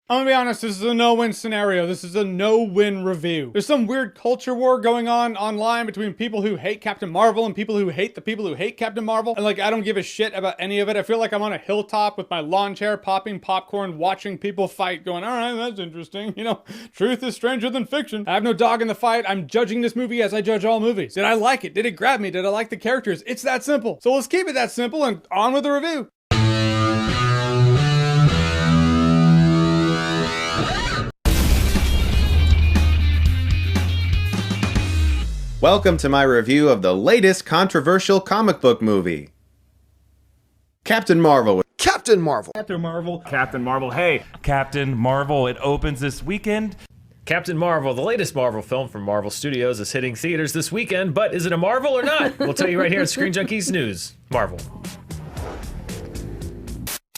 I'm gonna be honest, this is a no-win scenario. This is a no-win review. There's some weird culture war going on online between people who hate Captain Marvel and people who hate the people who hate Captain Marvel. And like, I don't give a shit about any of it. I feel like I'm on a hilltop with my lawn chair, popping popcorn, watching people fight, going, all right, that's interesting. You know, truth is stranger than fiction. I have no dog in the fight. I'm judging this movie as I judge all movies. Did I like it? Did it grab me? Did I like the characters? It's that simple. So let's keep it that simple and on with the review. Welcome to my review of the latest controversial comic book movie, Captain Marvel. Captain Marvel. Captain Marvel. Captain Marvel. Hey, Captain Marvel. It opens this weekend. Captain Marvel, the latest Marvel film from Marvel Studios, is hitting theaters this weekend, but is it a Marvel or not? We'll tell you right here at Screen Junkies News. Marvel.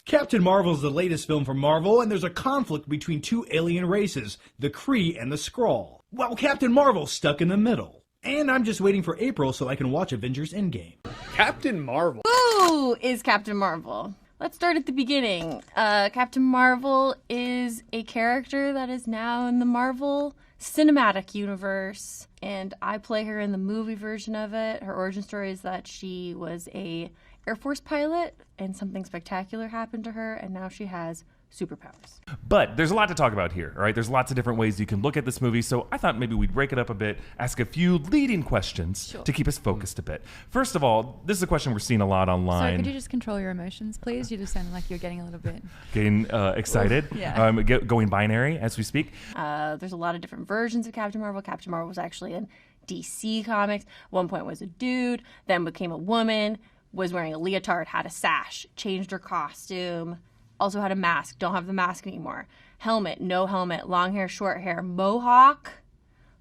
Captain Marvel is the latest film from Marvel, and there's a conflict between two alien races, the Kree and the Skrull. Well, Captain Marvel's stuck in the middle. And I'm just waiting for April so I can watch Avengers Endgame. Captain Marvel. Who is Captain Marvel? Let's start at the beginning. Captain Marvel is a character that is now in the Marvel Cinematic Universe, and I play her in the movie version of it. Her origin story is that she was a Air Force pilot, and something spectacular happened to her, and now she has superpowers. But there's a lot to talk about here, all right? There's lots of different ways you can look at this movie, so I thought maybe we'd break it up a bit, ask a few leading questions to keep us focused a bit. First of all, this is a question we're seeing a lot online. Sorry, could you just control your emotions, please? You just sound like you're getting a little bit... Getting excited, Yeah. Going binary as we speak. There's a lot of different versions of Captain Marvel. Captain Marvel was actually in DC Comics. At one point was a dude, then became a woman, was wearing a leotard, had a sash, changed her costume, also had a mask, don't have the mask anymore. Helmet, no helmet, long hair, short hair, mohawk.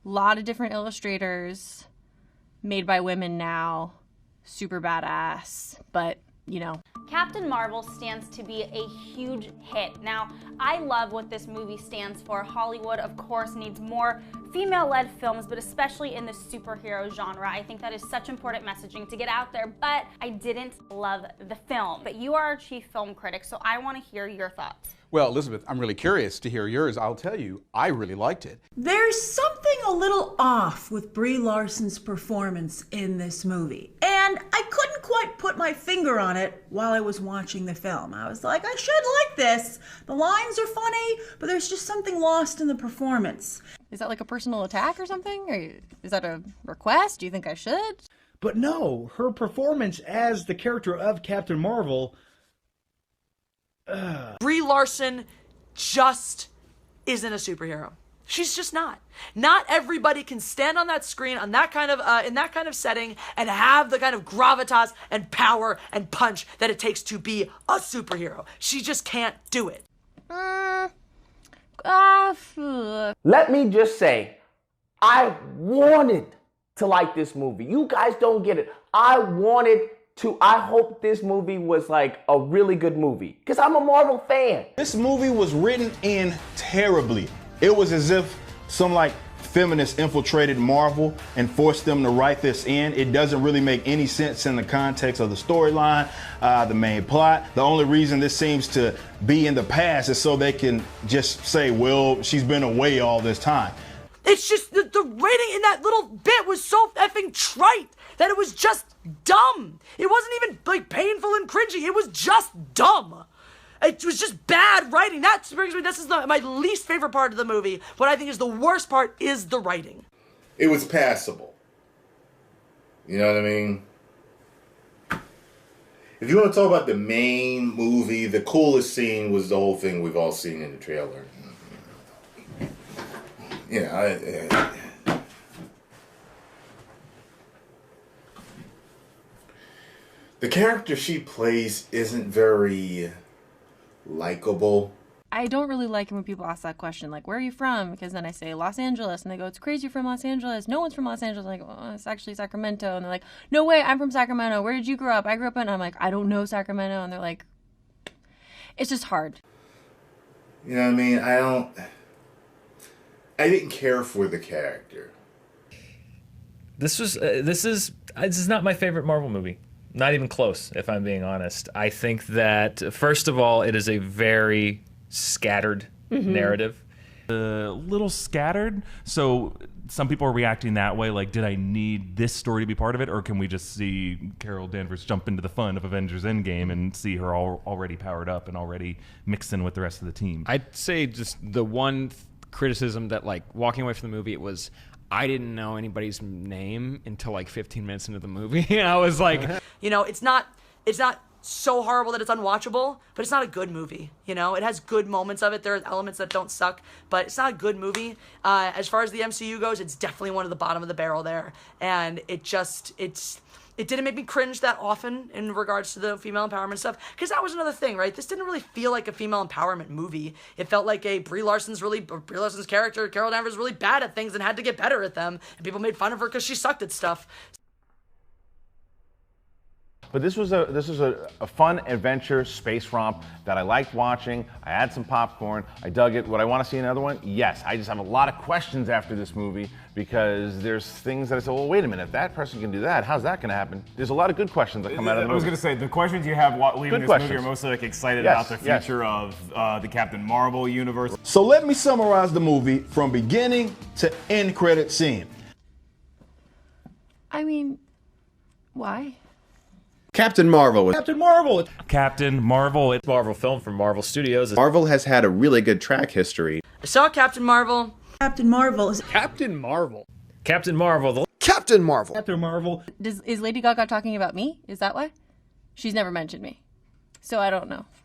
A lot of different illustrators made by women now. Super badass, but you know. Captain Marvel stands to be a huge hit. Now, I love what this movie stands for. Hollywood, of course, needs more female-led films, but especially in the superhero genre. I think that is such important messaging to get out there, but I didn't love the film. But you are our chief film critic, so I want to hear your thoughts. Well, Elizabeth, I'm really curious to hear yours. I'll tell you, I really liked it. There's something a little off with Brie Larson's performance in this movie. And I couldn't quite put my finger on it while I was watching the film. I was like, I should like this. The lines are funny, but there's just something lost in the performance. Is that like a personal attack or something? Or is that a request? Do you think I should? But no, her performance as the character of Captain Marvel... Brie Larson just isn't a superhero. She's just not. Not everybody can stand on that screen on that kind of in that kind of setting and have the kind of gravitas and power and punch that it takes to be a superhero. She just can't do it. Let me just say, I wanted to like this movie. You guys don't get it. I hope this movie was like a really good movie, because I'm a Marvel fan. This movie was written in terribly. It was as if some like feminists infiltrated Marvel and forced them to write this in. It doesn't really make any sense in the context of the storyline, the main plot. The only reason this seems to be in the past is so they can just say, well, she's been away all this time. It's just the writing in that little bit was so effing trite that it was just dumb. It wasn't even like painful and cringy. It was just dumb. It was just bad writing. That brings me, this is my least favorite part of the movie. What I think is the worst part is the writing. It was passable. You know what I mean? If you want to talk about the main movie, the coolest scene was the whole thing we've all seen in the trailer. Yeah, the character she plays isn't very likable. I don't really like it when people ask that question, like, where are you from? Because then I say Los Angeles, and they go, it's crazy you're from Los Angeles. No one's from Los Angeles. I'm like, oh, it's actually Sacramento. And they're like, no way, I'm from Sacramento. Where did you grow up? I grew up in, and I'm like, I don't know Sacramento. And they're like, it's just hard. You know what I mean? I didn't care for the character. This is not my favorite Marvel movie. Not even close, if I'm being honest. I think that, first of all, it is a very scattered narrative. A little scattered. So some people are reacting that way. Like, did I need this story to be part of it? Or can we just see Carol Danvers jump into the fun of Avengers Endgame and see her already powered up and already mixed in with the rest of the team? I'd say just the one criticism that, like, walking away from the movie, it was, I didn't know anybody's name until like 15 minutes into the movie. And I was like, you know, it's not so horrible that it's unwatchable, but it's not a good movie. You know, it has good moments of it. There are elements that don't suck, but it's not a good movie. As far as the MCU goes, it's definitely one of the bottom of the barrel there. And it didn't make me cringe that often in regards to the female empowerment stuff, because that was another thing, right? This didn't really feel like a female empowerment movie. It felt like Brie Larson's character, Carol Danvers, really bad at things and had to get better at them, and people made fun of her because she sucked at stuff. But this was a fun adventure space romp that I liked watching. I had some popcorn. I dug it. Would I want to see another one? Yes. I just have a lot of questions after this movie because there's things that I said, well, wait a minute. If that person can do that, how's that going to happen? There's a lot of good questions that come out of the movie. I was going to say, the questions you have leaving this movie are mostly like excited about the future of the Captain Marvel universe. So let me summarize the movie from beginning to end credit scene. I mean, why? Captain Marvel. Captain Marvel. Captain Marvel. It's a Marvel film from Marvel Studios. Marvel has had a really good track history. I saw Captain Marvel. Captain Marvel is Captain Marvel. Captain Marvel. Captain Marvel. Captain Marvel. Is Lady Gaga talking about me? Is that why? She's never mentioned me. So I don't know.